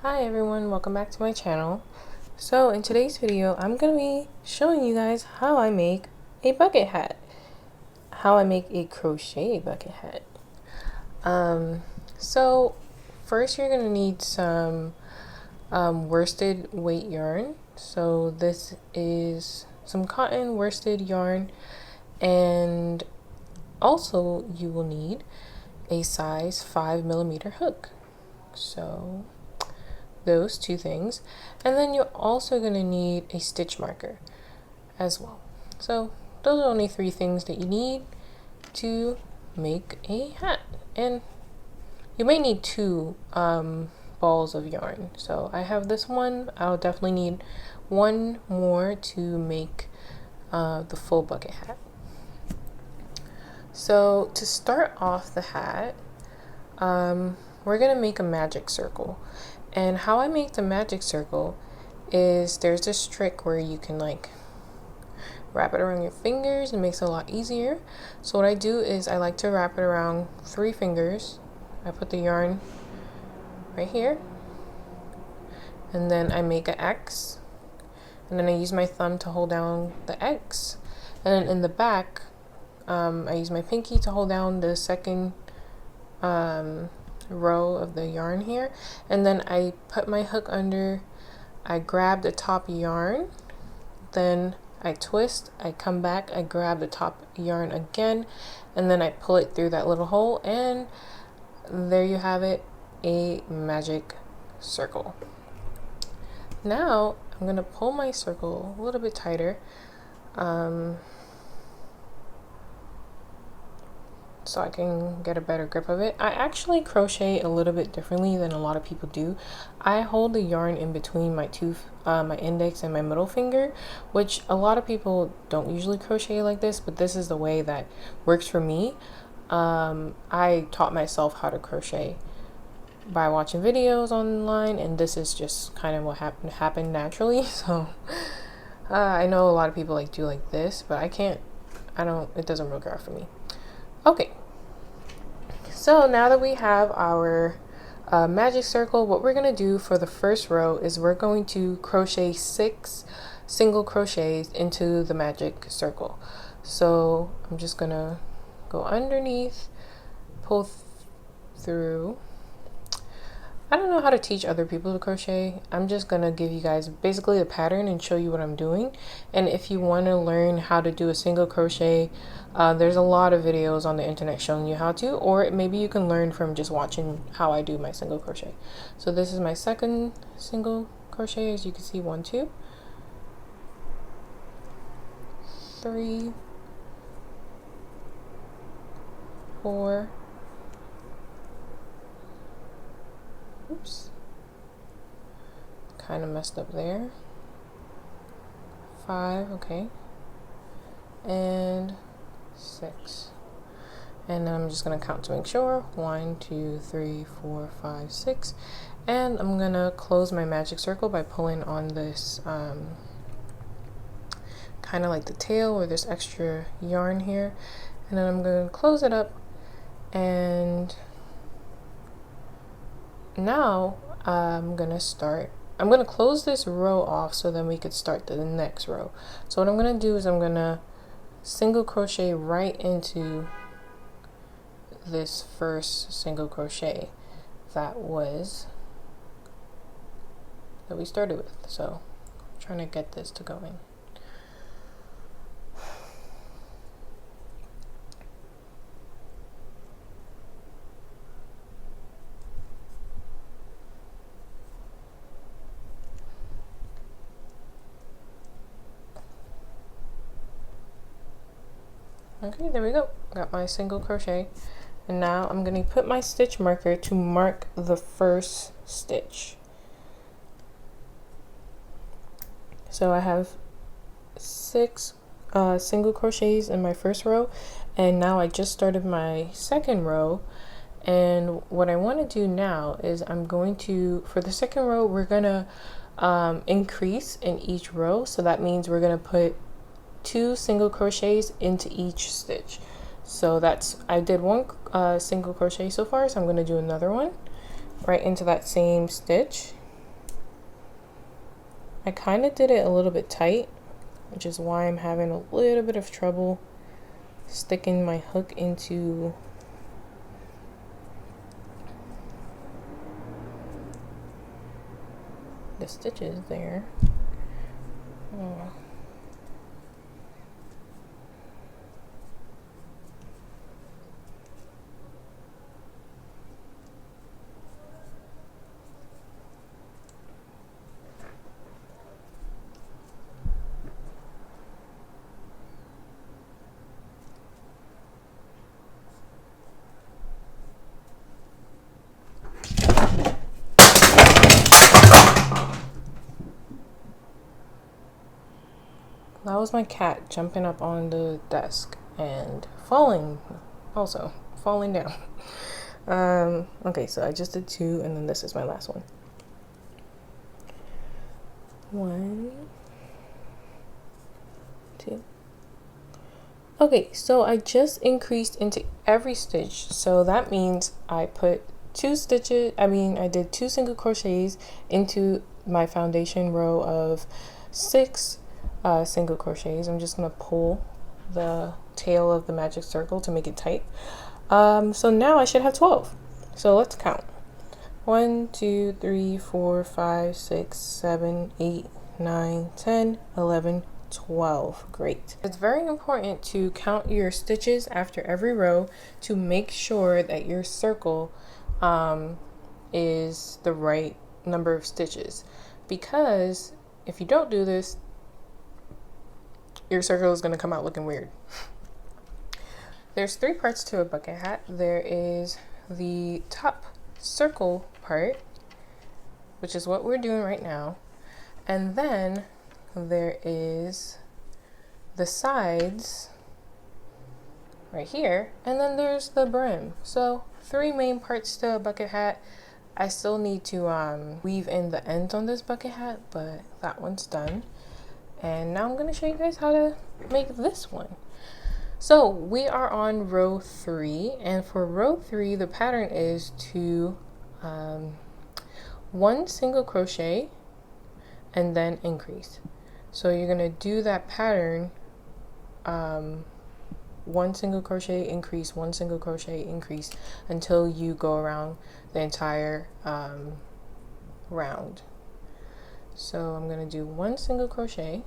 Hi everyone, welcome back to my channel. So in today's video, I'm going to be showing you guys how I make a bucket hat. How I make a crochet bucket hat. So first you're going to need some worsted weight yarn. So this is some cotton worsted yarn, and also you will need a size 5mm hook. So those two things, and then you're also going to need a stitch marker as well. So those are only three things that you need to make a hat, and you may need two balls of yarn. So I have this one. I'll definitely need one more to make the full bucket hat. So to start off the hat, we're gonna make a magic circle. And how I make the magic circle is there's this trick where you can like wrap it around your fingers. It makes it a lot easier. So what I do is I like to wrap it around 3 fingers. I put the yarn right here, and then I make an X, and then I use my thumb to hold down the X, and then in the back I use my pinky to hold down the second row of the yarn here, and then I put my hook under, I grab the top yarn, then I twist, I come back, I grab the top yarn again, and then I pull it through that little hole, and there you have it, a magic circle. Now I'm gonna pull my circle a little bit tighter so I can get a better grip of it. I actually crochet a little bit differently than a lot of people do. I hold the yarn in between my my index and my middle finger, which a lot of people don't usually crochet like this, but this is the way that works for me. I taught myself how to crochet by watching videos online, and this is just kind of what happened naturally. So I know a lot of people like do like this, but it doesn't work out for me. Okay, so now that we have our magic circle, what we're going to do for the first row is we're going to crochet 6 single crochets into the magic circle. So I'm just going to go underneath, pull through. I don't know how to teach other people to crochet. I'm just gonna give you guys basically the pattern and show you what I'm doing. And if you want to learn how to do a single crochet, there's a lot of videos on the internet showing you how to, or maybe you can learn from just watching how I do my single crochet. So this is my second single crochet. As you can see, 1, 2, 3, 4, oops, kind of messed up there, 5, okay, and 6, and then I'm just gonna count to make sure. 1, 2, 3, 4, 5, 6, and I'm gonna close my magic circle by pulling on this kind of like the tail where there's extra yarn here, and then I'm gonna close it up. And now I'm gonna close this row off so then we could start the next row. So what I'm gonna do is I'm gonna single crochet right into this first single crochet that we started with. So I'm trying to get this to go in. Okay, there we go. Got my single crochet, and now I'm going to put my stitch marker to mark the first stitch. So I have 6 single crochets in my first row, and now I just started my second row. And what I want to do now is for the second row, we're going to increase in each row. So that means we're going to put 2 single crochets into each stitch. So I did 1 single crochet so far, so I'm going to do another one right into that same stitch, I kind of did it a little bit tight, which is why I'm having a little bit of trouble sticking my hook into the stitches there. Oh. That was my cat jumping up on the desk and falling, also falling down. Okay, so I just did 2, and then this is my last one. 1, 2. Okay, so I just increased into every stitch, so that means I put 2 stitches, I did 2 single crochets into my foundation row of 6 single crochets. I'm just gonna pull the tail of the magic circle to make it tight. So now I should have 12. So let's count. 1, 2, 3, 4, 5, 6, 7, 8, 9, 10, 11, 12. Great. It's very important to count your stitches after every row to make sure that your circle is the right number of stitches, because if you don't do this, your circle is going to come out looking weird. There's 3 parts to a bucket hat. There is the top circle part, which is what we're doing right now, and then there is the sides right here, and then there's the brim. So 3 main parts to a bucket hat. I still need to weave in the ends on this bucket hat, but that one's done. And now I'm going to show you guys how to make this one. So we are on row 3, and for row 3 the pattern is to 1 single crochet and then increase. So you're going to do that pattern 1 single crochet, increase, 1 single crochet, increase, until you go around the entire round. So I'm going to do 1 single crochet,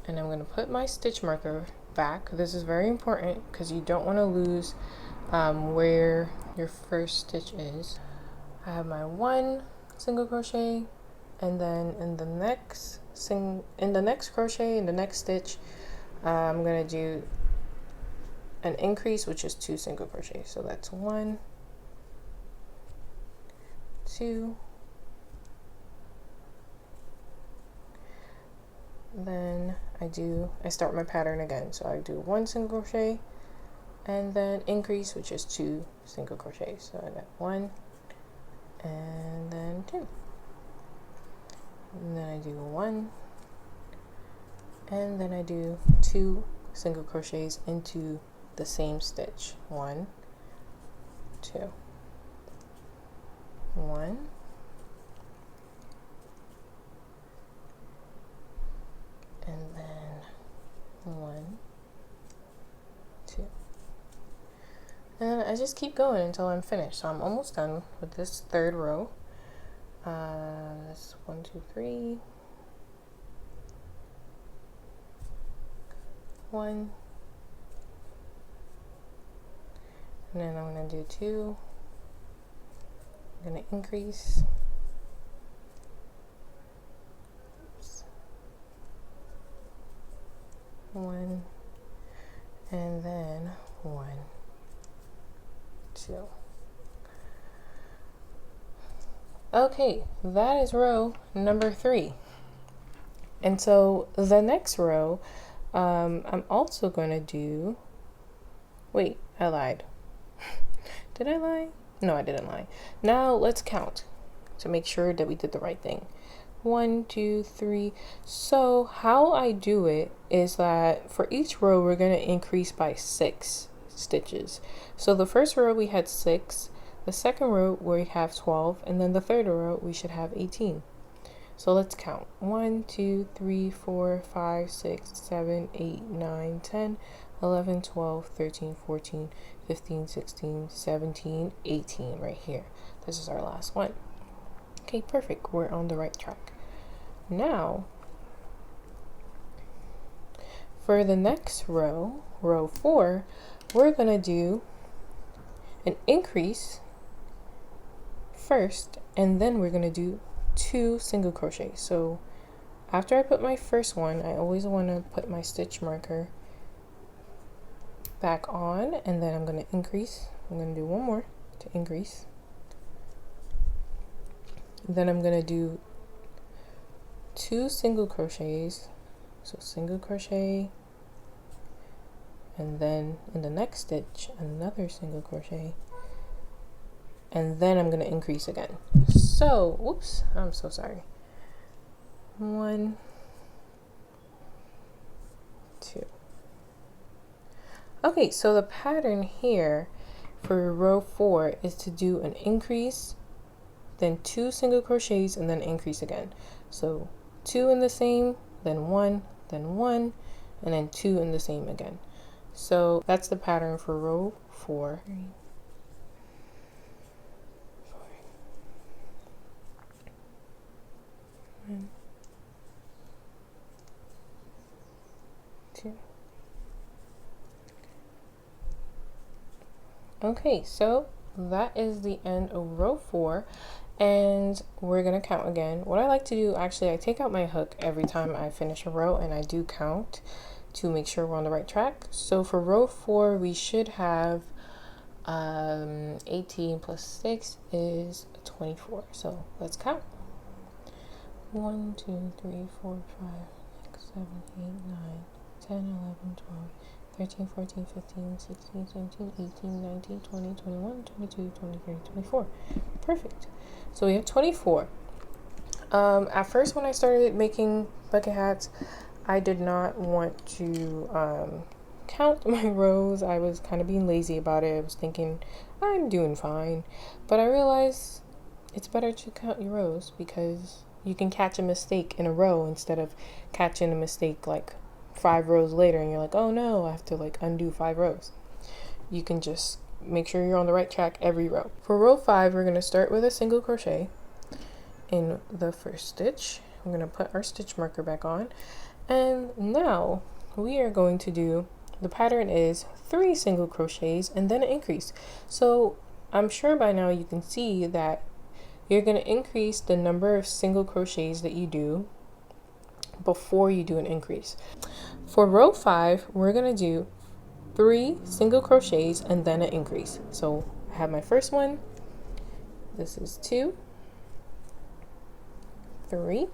and I'm going to put my stitch marker back. This is very important because you don't want to lose where your first stitch is. I have my 1 single crochet, and then in the next crochet, in the next stitch, I'm going to do an increase, which is 2 single crochets. So that's 1, 2, then I start my pattern again. So I do 1 single crochet and then increase, which is 2 single crochets. So I got 1 and then 2, and then I do 1 and then I do 2 single crochets into the same stitch. 1, 2, 1, and then 1, 2, and I just keep going until I'm finished. So I'm almost done with this 3rd row. That's 1, 2, 3, 1, and then I'm going to do 2. I'm going to increase, 1, and then 1, 2. Okay, that is row number 3. And so the next row, I'm also going to do, wait, I lied. Did I lie? No, I didn't lie. Now let's count to make sure that we did the right thing. 1, 2, 3. So how I do it is that for each row we're going to increase by 6 stitches. So the first row we had 6, the second row we have 12, and then the third row we should have 18. So let's count. 1, 2, 3, 4, 5, 6, 7, 8, 9, 10, 11, 12, 13, 14, 15, 16, 17, 18 right here. This is our last one. Okay, perfect. We're on the right track. Now, for the next row, row 4, we're going to do an increase first, and then we're going to do 2 single crochets. So after I put my first one, I always want to put my stitch marker back on, and then I'm going to increase. I'm going to do one more to increase. Then I'm going to do 2 single crochets. So single crochet, and then in the next stitch another single crochet, and then I'm going to increase again. So, whoops, I'm so sorry. 1, 2. Okay, so the pattern here for row 4 is to do an increase, then 2 single crochets, and then increase again. So 2 in the same, then 1, then 1, and then 2 in the same again. So that's the pattern for row 4. 3, 4. 1, 2. Okay, so that is the end of row 4, and we're gonna count again. What I like to do, actually, I take out my hook every time I finish a row, and I do count to make sure we're on the right track. So for row 4, we should have 18 plus 6 is 24. So let's count. 1, 2, 3, 4, 5, 6, 7, 8, 9, 10, 11, 12, 13, 14, 15, 16, 17, 18, 19, 20, 21, 22, 23, 24. Perfect. So we have 24. At first, when I started making bucket hats, I did not want to count my rows. I was kind of being lazy about it. I was thinking, I'm doing fine. But I realized it's better to count your rows, because you can catch a mistake in a row instead of catching a mistake like 5 rows later and you're like, oh no, I have to like undo 5 rows. You can just make sure you're on the right track every row. For row 5, we're going to start with a single crochet in the first stitch. I'm going to put our stitch marker back on, and now we are going to do, the pattern is 3 single crochets and then an increase. So I'm sure by now you can see that you're going to increase the number of single crochets that you do before you do an increase. For row 5, we're going to do 3 single crochets and then an increase. So I have my first one, this is 2, 3,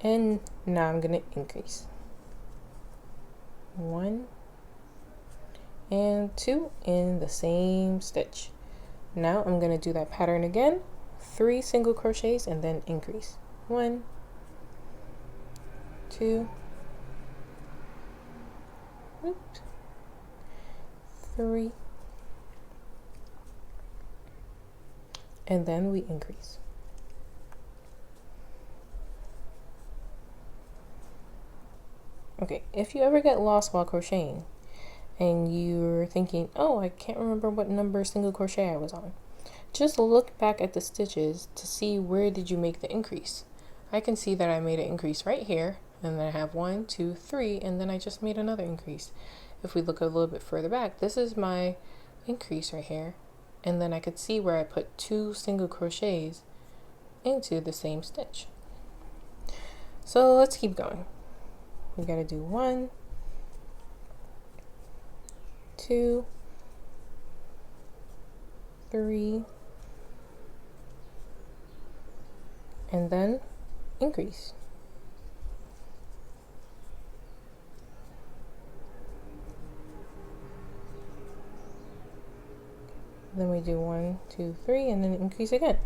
and now I'm going to increase. 1 and 2 in the same stitch. Now I'm going to do that pattern again, 3 single crochets and then increase. 1, 2, 3, and then we increase. Okay, if you ever get lost while crocheting and you're thinking, oh, I can't remember what number single crochet I was on, just look back at the stitches to see where did you make the increase. I can see that I made an increase right here, and then I have 1, 2, 3, and then I just made another increase. If we look a little bit further back, this is my increase right here, and then I could see where I put 2 single crochets into the same stitch. So let's keep going. We gotta do 1, 2, 3, and then increase. Then we do 1, 2, 3, and then increase again.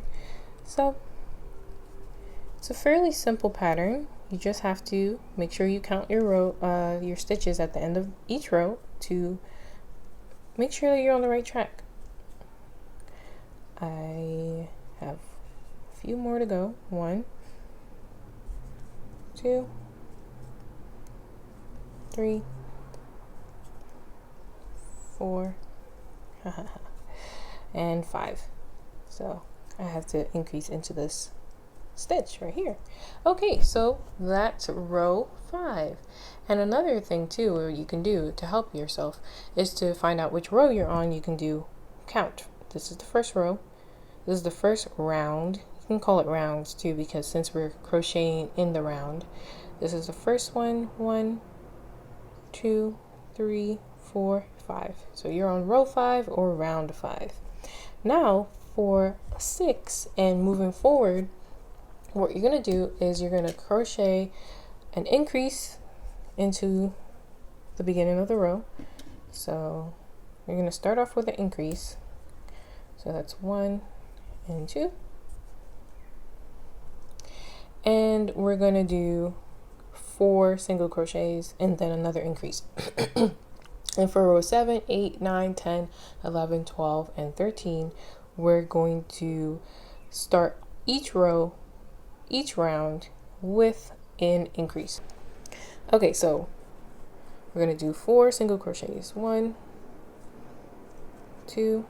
So it's a fairly simple pattern. You just have to make sure you count your row, your stitches at the end of each row to make sure that you're on the right track. I have a few more to go. 1, 2, 3, 4, and 5. So I have to increase into this stitch right here. Okay, so that's row 5. And another thing too, or you can do to help yourself, is to find out which row you're on. You can do count. This is the first row. This is the first round. You can call it rounds too, because since we're crocheting in the round, this is the first one. 1, 2, 3, 4, 5. So you're on row 5 or round 5. Now for 6 and moving forward, what you're going to do is you're going to crochet an increase into the beginning of the row. So you're going to start off with an increase. So that's 1 and 2. And we're going to do 4 single crochets and then another increase. And for row 7, 8, 9, 10, 11, 12, and 13, we're going to start each row, each round with an increase. Okay, so we're going to do 4 single crochets. 1, 2,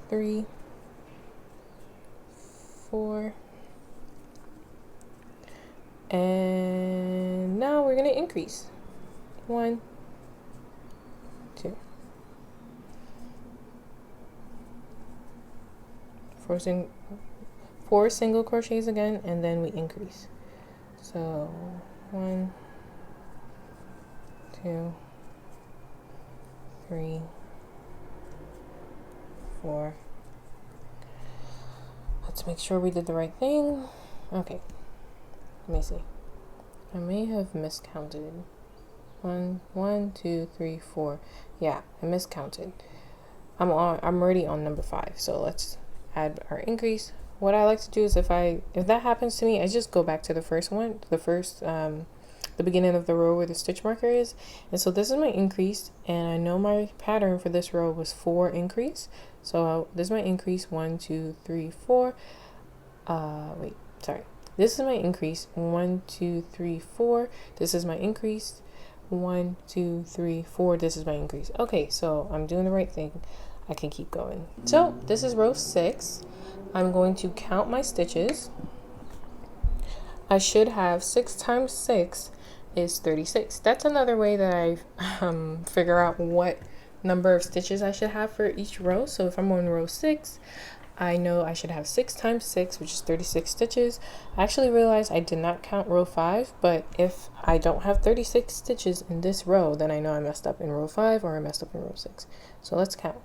3, 4, and now we're going to increase. 1, 2. 4 single crochets again, and then we increase. So 1, 2, 3, 4. Let's make sure we did the right thing. Okay, let me see. I may have miscounted. 1, 2, 3, 4. Yeah, I miscounted. I'm already on number 5. So let's add our increase. What I like to do is if that happens to me, I just go back to the first one, the beginning of the row where the stitch marker is. And so this is my increase, and I know my pattern for this row was 4 increase. So this is my increase, 1, 2, 3, 4. This is my increase, 1, 2, 3, 4. This is my increase, 1, 2, 3, 4. This is my increase. Okay, so I'm doing the right thing. I can keep going. So this is row 6. I'm going to count my stitches. I should have 6 times 6 is 36. That's another way that I figure out what number of stitches I should have for each row. So if I'm on row 6, I know I should have 6 times 6, which is 36 stitches. I actually realized I did not count row 5, but if I don't have 36 stitches in this row, then I know I messed up in row 5 or I messed up in row 6. So let's count.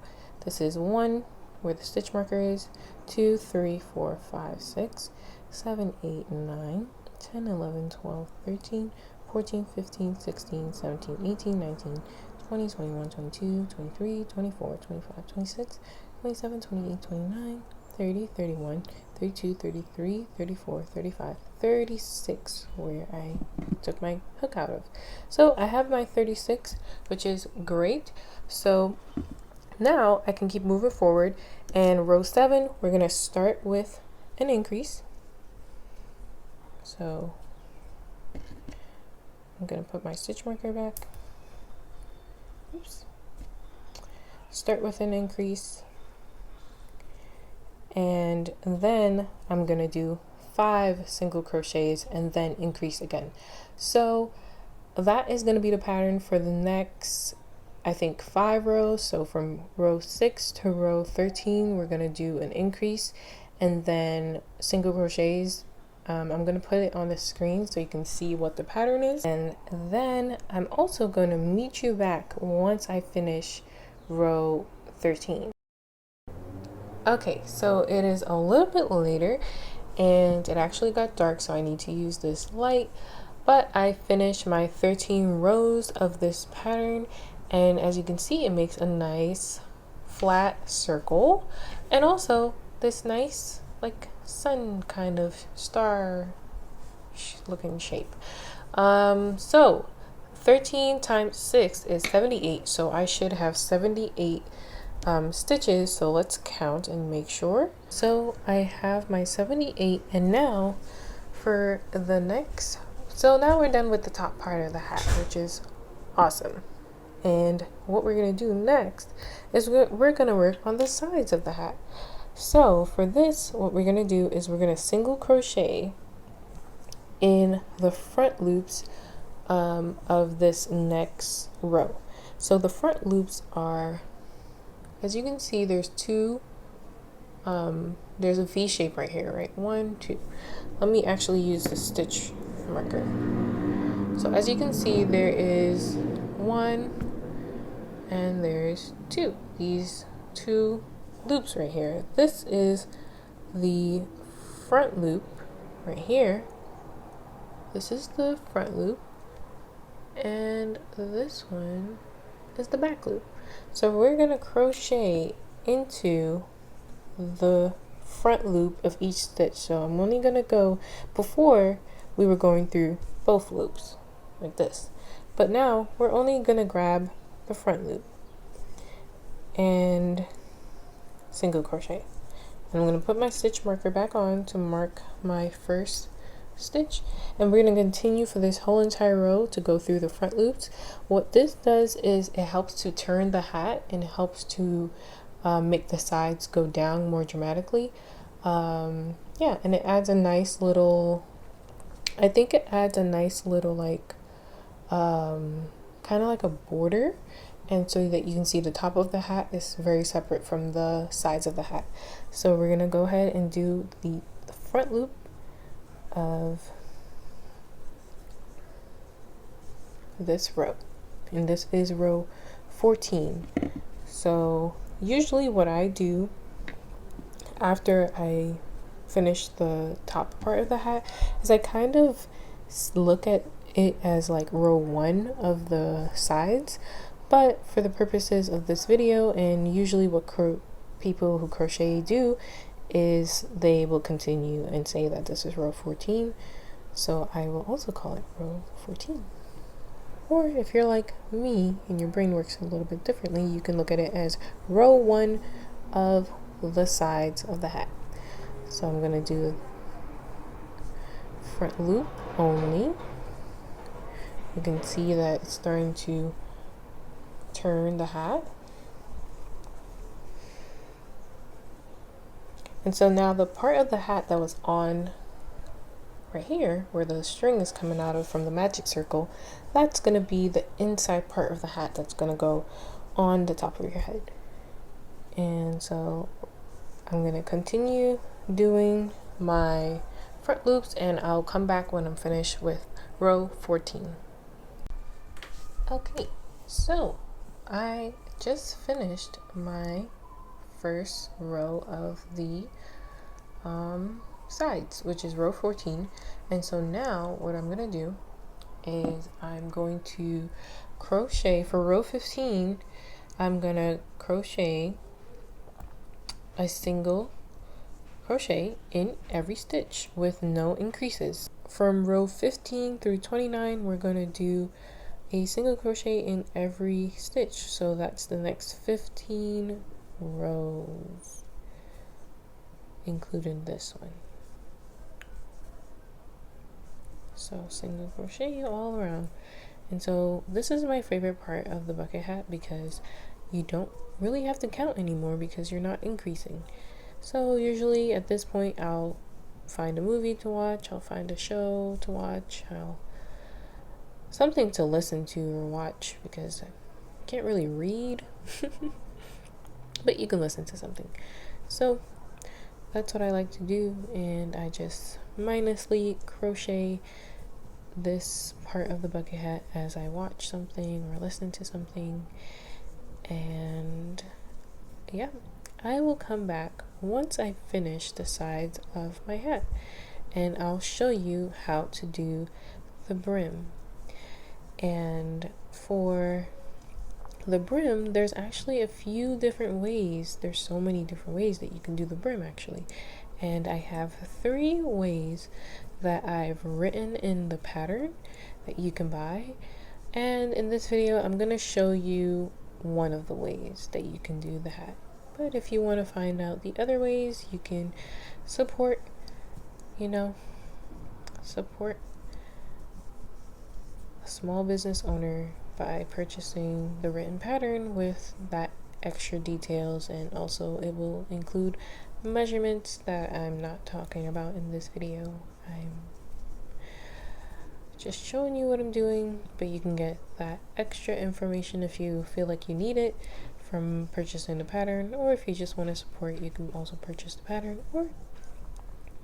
This is 1, where the stitch marker is, 2, 3, 4, 5, 6, 7, 8, 9, 10, 11, 12, 13, 14, 15, 16, 17, 18, 19, 20, 21, 22, 23, 24, 25, 26, 27, 28, 29, 30, 31, 32, 33, 34, 35, 36, where I took my hook out of. So I have my 36, which is great. So now I can keep moving forward, and row 7, we're going to start with an increase. So I'm going to put my stitch marker back. Oops. Start with an increase, and then I'm going to do 5 single crochets and then increase again. So that is going to be the pattern for the next, I think, 5 rows. So from row 6 to row 13, we're going to do an increase and then single crochets. I'm going to put it on the screen so you can see what the pattern is. And then I'm also going to meet you back once I finish row 13. Okay, so it is a little bit later and it actually got dark, so I need to use this light. But I finished my 13 rows of this pattern, and as you can see, it makes a nice flat circle and also this nice like sun kind of star looking shape. So 13 times 6 is 78, so I should have 78 stitches. So let's count and make sure. So I have my 78, and now for the next, so now we're done with the top part of the hat, which is awesome. And what we're going to do next is we're going to work on the sides of the hat. So for this, what we're going to do is we're going to single crochet in the front loops of this next row. So the front loops are, as you can see, there's two, there's a V shape right here, right? 1, 2. Let me actually use the stitch marker. So as you can see, there is 1 and there's 2. These 2 loops right here. This is the front loop right here. This is the front loop, and this one is the back loop. So we're gonna crochet into the front loop of each stitch. So I'm only gonna go, before we were going through both loops like this, but now we're only gonna grab the front loop and single crochet. And I'm going to put my stitch marker back on to mark my first stitch, and we're going to continue for this whole entire row to go through the front loops. What this does is it helps to turn the hat, and it helps to make the sides go down more dramatically. Yeah, and it adds a nice little, I think it adds a nice little like kind of like a border, and so that you can see the top of the hat is very separate from the sides of the hat. So we're gonna go ahead and do the front loop of this row, and this is row 14. So usually what I do after I finish the top part of the hat is I kind of look at it as like row 1 of the sides, but for the purposes of this video, and usually what people who crochet do, is they will continue and say that this is row 14. So I will also call it row 14. Or if you're like me and your brain works a little bit differently, you can look at it as row 1 of the sides of the hat. So I'm going to do front loop only. You can see that it's starting to turn the hat. And so now the part of the hat that was on right here, where the string is coming out of from the magic circle, that's going to be the inside part of the hat that's going to go on the top of your head. And so I'm going to continue doing my front loops, and I'll come back when I'm finished with row 14. Okay, so I just finished my first row of the sides, which is row 14. And so now what I'm going to do is I'm going to crochet for row 15. I'm going to crochet a single crochet in every stitch with no increases. From row 15 through 29, we're going to do a single crochet in every stitch. So that's the next 15 rows, including this one. So single crochet all around. And so this is my favorite part of the bucket hat, because you don't really have to count anymore because you're not increasing. So usually at this point I'll find a movie to watch, I'll find a show to watch, something to listen to or watch, because I can't really read but you can listen to something. So that's what I like to do, and I just mindlessly crochet this part of the bucket hat as I watch something or listen to something. And yeah, I will come back once I finish the sides of my hat, and I'll show you how to do the brim. And for the brim, there's actually a few different ways. There's so many different ways that you can do the brim actually, and I have 3 ways that I've written in the pattern that you can buy. And in this video I'm going to show you one of the ways that you can do the hat, but if you want to find out the other ways, you can support, support a small business owner by purchasing the written pattern with that extra details, and also it will include measurements that I'm not talking about in this video. I'm just showing you what I'm doing, but you can get that extra information if you feel like you need it from purchasing the pattern, or if you just want to support, you can also purchase the pattern, or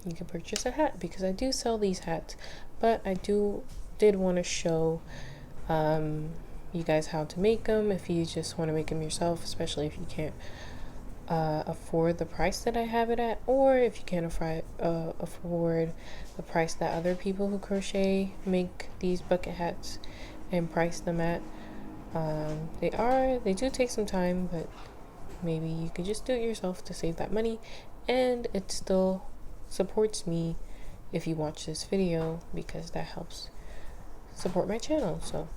you can purchase a hat, because I do sell these hats. But I did want to show you guys how to make them if you just want to make them yourself, especially if you can't afford the price that I have it at, or if you can't afford the price that other people who crochet make these bucket hats and price them at. They do take some time, but maybe you could just do it yourself to save that money, and it still supports me if you watch this video, because that helps support my channel. So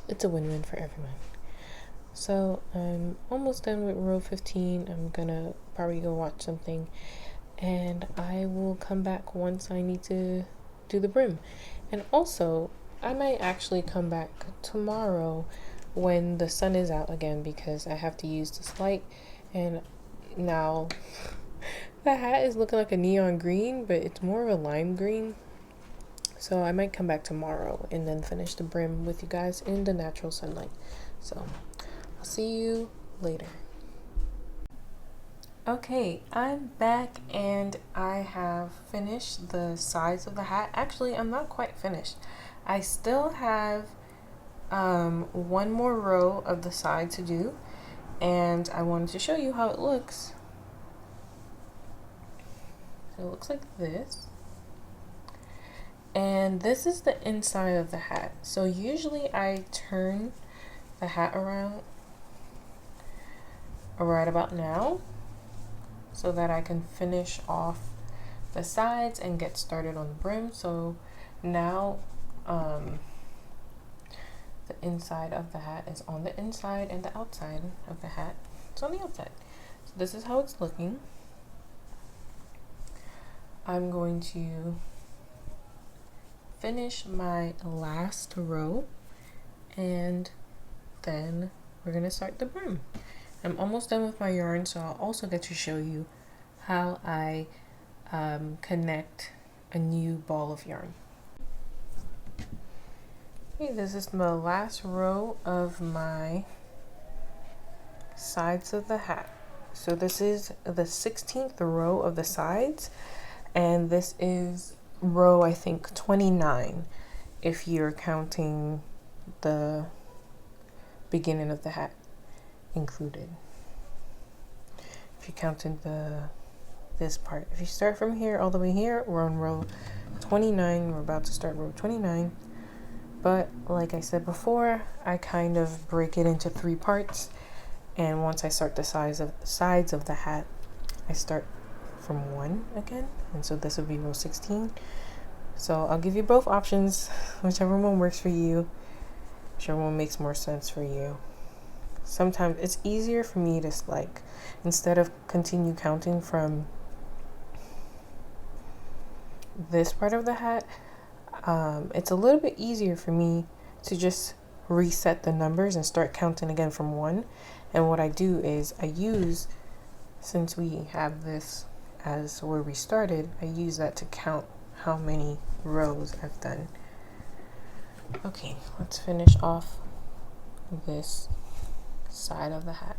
it's a win-win for everyone. So I'm almost done with row 15. I'm gonna probably go watch something, and I will come back once I need to do the brim. And also, I might actually come back tomorrow when the sun is out again, because I have to use this light. And now the hat is looking like a neon green, but it's more of a lime green. So I might come back tomorrow and then finish the brim with you guys in the natural sunlight. So I'll see you later. Okay, I'm back and I have finished the sides of the hat. Actually, I'm not quite finished. I still have one more row of the side to do, and I wanted to show you how it looks. So it looks like this. And this is the inside of the hat. So usually I turn the hat around right about now so that I can finish off the sides and get started on the brim. So now the inside of the hat is on the inside, and the outside of the hat is on the outside. So this is how it's looking. I'm going to finish my last row, and then we're gonna start the brim. I'm almost done with my yarn, so I'll also get to show you how I connect a new ball of yarn. Okay, this is the last row of my sides of the hat. So this is the 16th row of the sides, and this is row, I think, 29 if you're counting the beginning of the hat included. If you counted this part, if you start from here all the way here, we're on row 29. We're about to start row 29, but like I said before, I kind of break it into 3 parts, and once I start the sides of the hat, I start from 1 again, and so this would be row 16. So I'll give you both options, whichever one works for you, whichever one makes more sense for you. Sometimes it's easier for me to, like, instead of continue counting from this part of the hat, it's a little bit easier for me to just reset the numbers and start counting again from 1. And what I do is I use, since we have this as where we started, I use that to count how many rows I've done. Okay, let's finish off this side of the hat.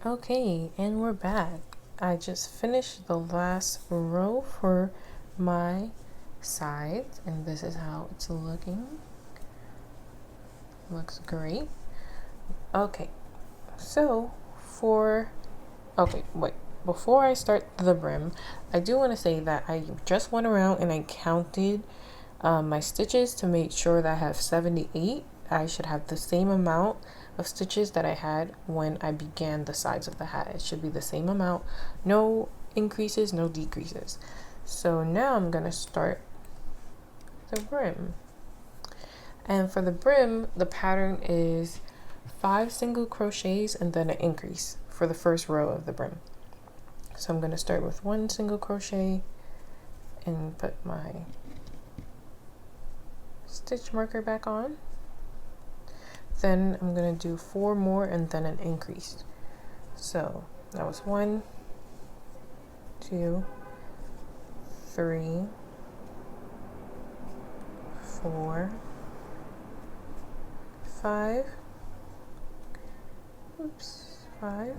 Okay, and we're back. I just finished the last row for my sides, and this is how it's looking. Looks great. Okay, so before I start the brim, I do want to say that I just went around and I counted my stitches to make sure that I have 78. I should have the same amount of stitches that I had when I began the sides of the hat. It should be the same amount, no increases, no decreases. So now I'm gonna start the brim. And for the brim, the pattern is 5 single crochets and then an increase for the first row of the brim. So I'm going to start with 1 single crochet, and put my stitch marker back on. Then I'm going to do 4 more and then an increase. So that was 1, 2, 3, 4, 5. Oops, 5.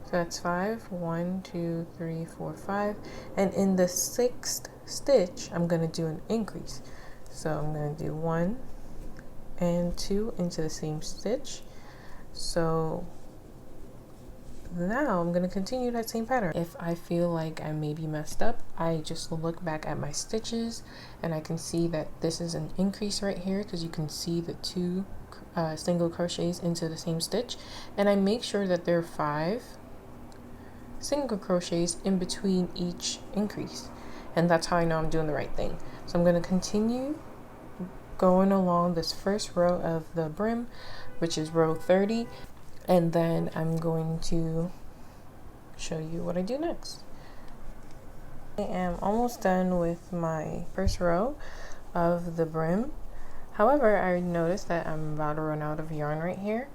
So that's 5. 1, 2, 3, 4, 5. And in the 6th stitch, I'm going to do an increase. So I'm going to do 1 and 2 into the same stitch. So now I'm going to continue that same pattern. If I feel like I may be messed up, I just look back at my stitches and I can see that this is an increase right here, because you can see the 2 single crochets into the same stitch, and I make sure that there are 5 single crochets in between each increase, and that's how I know I'm doing the right thing. So I'm going to continue going along this first row of the brim, which is row 30, and then I'm going to show you what I do next. I am almost done with my first row of the brim. However, I noticed that I'm about to run out of yarn right here,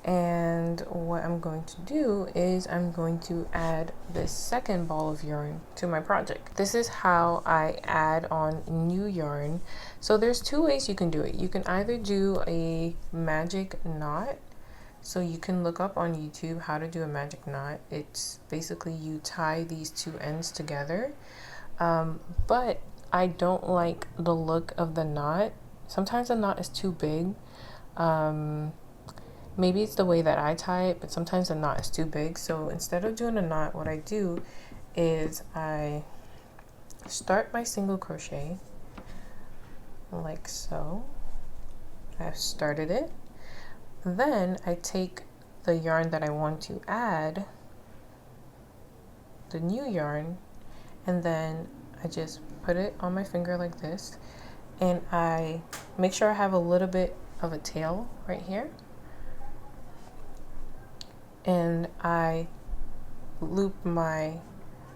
and what I'm going to do is I'm going to add this second ball of yarn to my project. This is how I add on new yarn. So there's 2 ways you can do it. You can either do a magic knot. So you can look up on YouTube how to do a magic knot. It's basically you tie these 2 ends together, but I don't like the look of the knot. Sometimes the knot is too big. Maybe it's the way that I tie it, but sometimes the knot is too big. So instead of doing a knot, what I do is I start my single crochet like so. I've started it. Then I take the yarn that I want to add, the new yarn, and then I just put it on my finger like this, and I make sure I have a little bit of a tail right here, and I loop my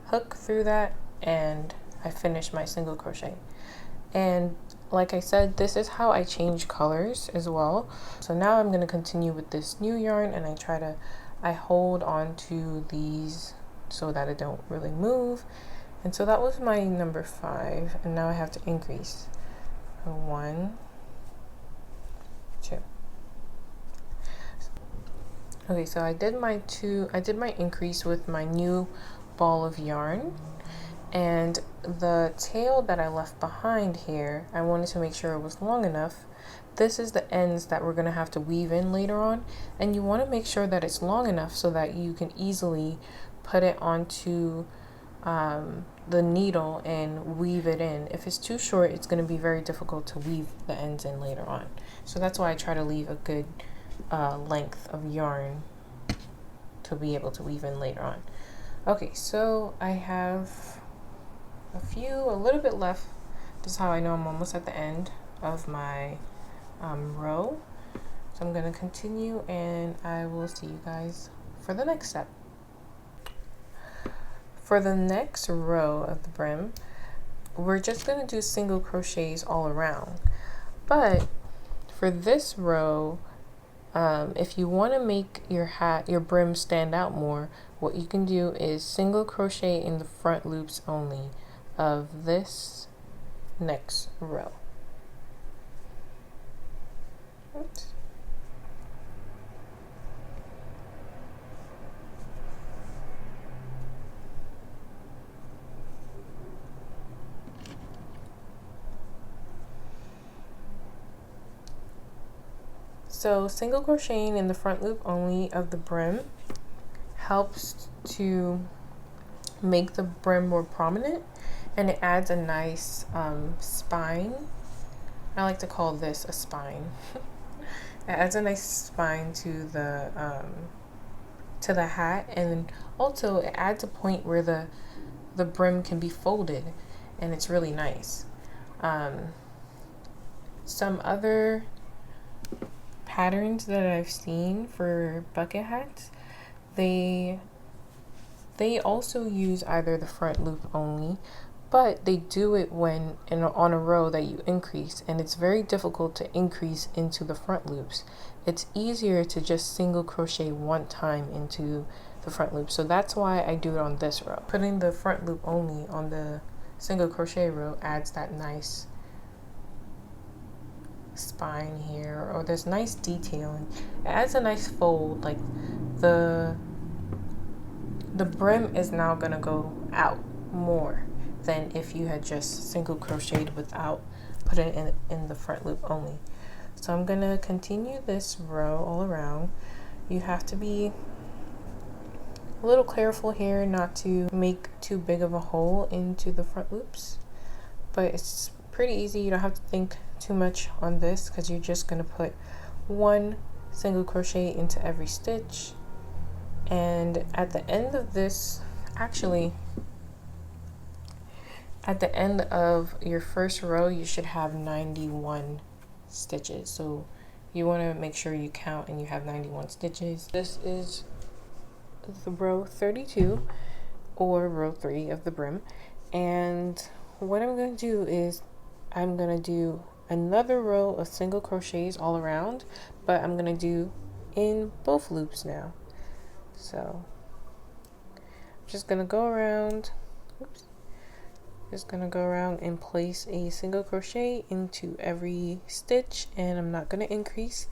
hook through that, and I finish my single crochet. And like I said, this is how I change colors as well. So now I'm going to continue with this new yarn, and I hold on to these so that it don't really move. And so that was my number 5, and now I have to increase. 1, 2. Okay, so I did my increase with my new ball of yarn, and the tail that I left behind here, I wanted to make sure it was long enough. This is the ends that we're gonna have to weave in later on, and you want to make sure that it's long enough so that you can easily put it onto the needle and weave it in. If it's too short, it's going to be very difficult to weave the ends in later on. So that's why I try to leave a good length of yarn to be able to weave in later on. Okay, so I have a little bit left. This is how I know I'm almost at the end of my row. So I'm going to continue, and I will see you guys for the next step. For the next row of the brim, we're just going to do single crochets all around. But for this row, if you want to make your brim stand out more, what you can do is single crochet in the front loops only of this next row. Oops. So single crocheting in the front loop only of the brim helps to make the brim more prominent, and it adds a nice spine. I like to call this a spine. It adds a nice spine to the hat, and also it adds a point where the brim can be folded, and it's really nice. Some other patterns that I've seen for bucket hats, they also use either the front loop only, but they do it when on a row that you increase, and it's very difficult to increase into the front loops. It's easier to just single crochet one time into the front loop, so that's why I do it on this row. Putting the front loop only on the single crochet row adds that nice spine here, or this nice detailing. It adds a nice fold. Like the brim is now gonna go out more than if you had just single crocheted without putting it in the front loop only. So I'm gonna continue this row all around. You have to be a little careful here not to make too big of a hole into the front loops, but it's pretty easy. You don't have to think too much on this because you're just gonna put one single crochet into every stitch. And at the end of this, actually at the end of your first row, you should have 91 stitches. So you want to make sure you count and you have 91 stitches. This is the row 32, or row 3 of the brim. And what I'm going to do is I'm going to do another row of single crochets all around, but I'm going to do in both loops now. So I'm just going to go around, oops, just going to go around and place a single crochet into every stitch, and I'm not going to increase.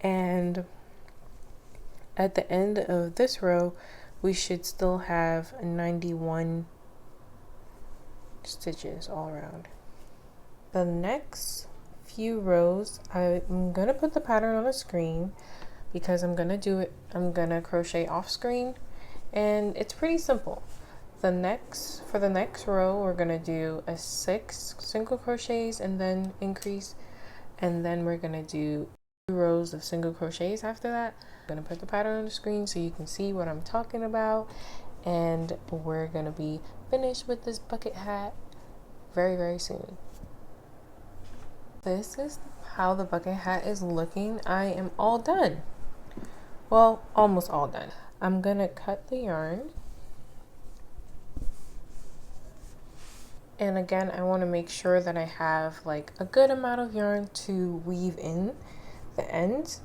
And at the end of this row, we should still have 91 stitches all around. The next few rows, I'm going to put the pattern on the screen because I'm going to crochet off screen, and it's pretty simple. For the next row, we're going to do a 6 single crochets and then increase, and then we're going to do 2 rows of single crochets after that. I'm going to put the pattern on the screen so you can see what I'm talking about, and we're going to be finished with this bucket hat very, very soon. This is how the bucket hat is looking. I am all done. Well, almost all done. I'm going to cut the yarn. And again, I want to make sure that I have like a good amount of yarn to weave in the ends.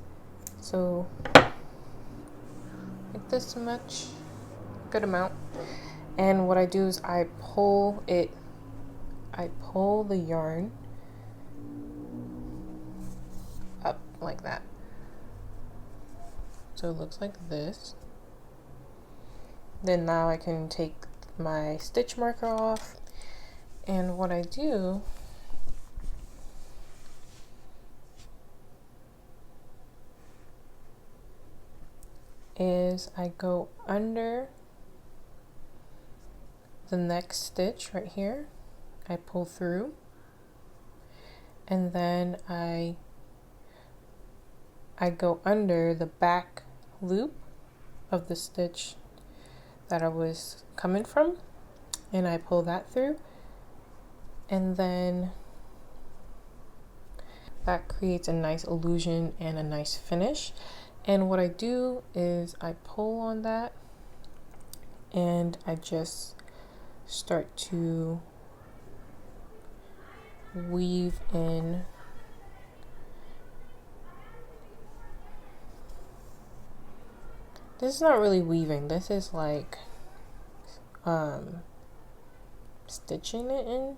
So like this much, good amount. And what I do is I pull the yarn up like that. So it looks like this. Then now I can take my stitch marker off. And what I do is I go under the next stitch right here. I pull through, and then I go under the back loop of the stitch that I was coming from, and I pull that through. And then that creates a nice illusion and a nice finish. And what I do is I pull on that and I just start to weave in this is not really weaving, this is like stitching it in.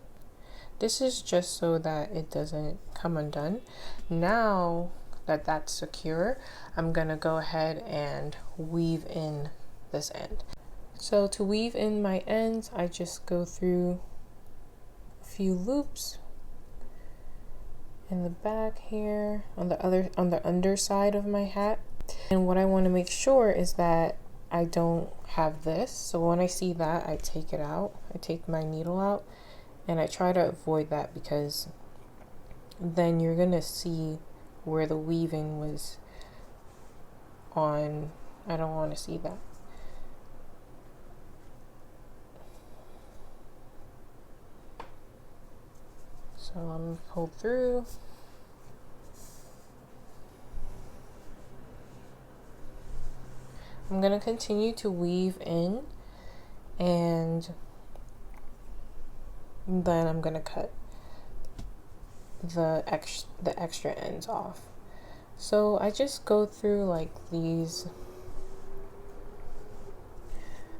This is just so that it doesn't come undone. Now that that's secure, I'm gonna go ahead and weave in this end. So to weave in my ends, I just go through a few loops in the back here on the underside of my hat. And what I want to make sure is that I don't have this. So when I see that, I take it out. I take my needle out. And I try to avoid that because then you're gonna see where the weaving was on. I don't want to see that. So I'm gonna pull through. I'm gonna continue to weave in, and then I'm gonna cut the extra ends off. So I just go through like these.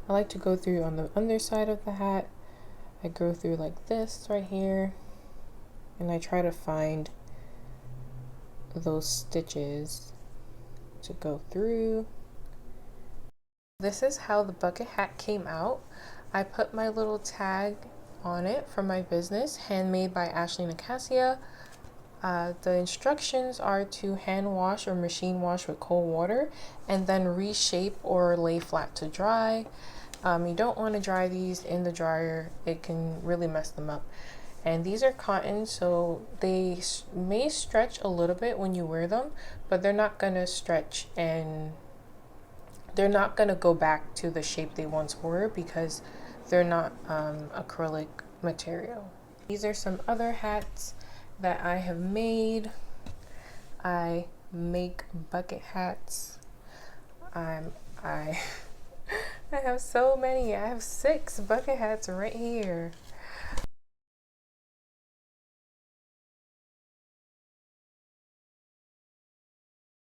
I like to go through on the underside of the hat. I go through like this right here, and I try to find those stitches to go through. This is how the bucket hat came out. I put my little tag on it from my business, handmade by Ashley and Acacia. The instructions are to hand wash or machine wash with cold water and then reshape or lay flat to dry. You don't want to dry these in the dryer, it can really mess them up. And these are cotton, so they may stretch a little bit when you wear them, but they're not going to stretch and they're not going to go back to the shape they once were because they're not acrylic material. These are some other hats that I have made. I make bucket hats. I I have so many. I have 6 bucket hats right here.